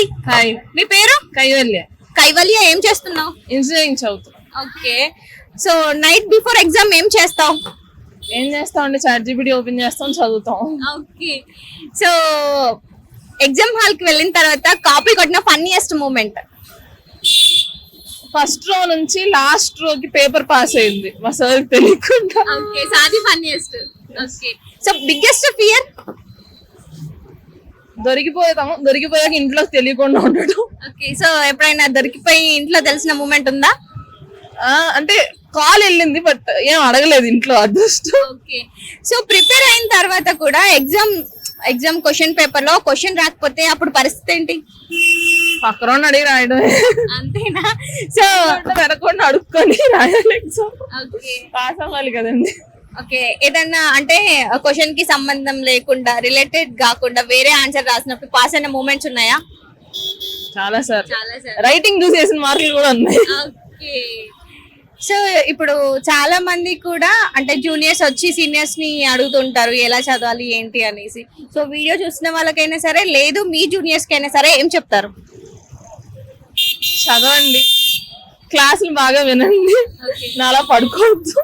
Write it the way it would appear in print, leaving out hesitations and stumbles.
Hi. Hi. మీ పేరు? కైవల్య. కైవల్య. ఏం చేస్తున్నావు? ఇంజనీరింగ్ చదువుతా. Okay. So night before exam ఏం చేస్తావు? ఏం చేస్తాం అంటే ChatGPT ఓపెన్ చేస్తాం, చదువుతాం. ఓకే. సో ఎగ్జామ్ హాల్ కి వెళ్ళిన తర్వాత కాపీ కొట్టిన ఫన్నీయెస్ట్ మూమెంట్? ఫస్ట్ రో నుంచి లాస్ట్ రోకి పేపర్ పాస్ అయింది మా సార్ తెలియకుండా. Okay. So the funniest. Okay. So biggest fear? దొరికిపోయాక ఇంట్లోకి తెలియకుండా ఉండడం. ఓకే. సో ఎప్పుడైనా దొరికిపోయి ఇంట్లో తెలిసిన మూమెంట్ ఉందా? అంటే కాల్ వెళ్ళింది బట్ ఏం అడగలేదు ఇంట్లో, అదృష్టం. ఓకే. సో ప్రిపేర్ అయిన తర్వాత కూడా ఎగ్జామ్ క్వశ్చన్ పేపర్ లో క్వశ్చన్ రాకపోతే అప్పుడు పరిస్థితి ఏంటి? పక్కన అడిగి రాయడం. అంతేనా? సో వెనకుండా అడుక్కొని రాయాలి ఎగ్జామ్. ఓకే. పాస్ అవ్వాలి కదండి. ఓకే. ఏదన్నా అంటే క్వశ్చన్ కి సంబంధం లేకుండా రిలేటెడ్ కాకుండా వేరే ఆన్సర్ రాసినప్పుడు పాస్ అయిన మూమెంట్స్ ఉన్నాయా? చాలా సార్. చాలా సార్. రైటింగ్ చూసి వేసిన మార్కులు కూడా ఉన్నాయి. ఓకే. సో ఇప్పుడు చాలా మంది కూడా అంటే జూనియర్స్ వచ్చి సీనియర్స్ ని అడుగుతుంటారు ఎలా చదవాలి ఏంటి అనేసి. సో వీడియో చూసిన వాళ్ళకైనా సరే లేదు మీ జూనియర్స్ కైనా సరే ఏం చెప్తారు? చదవండి, క్లాసులు బాగా వినండి, నాలా పడుకోవద్దు.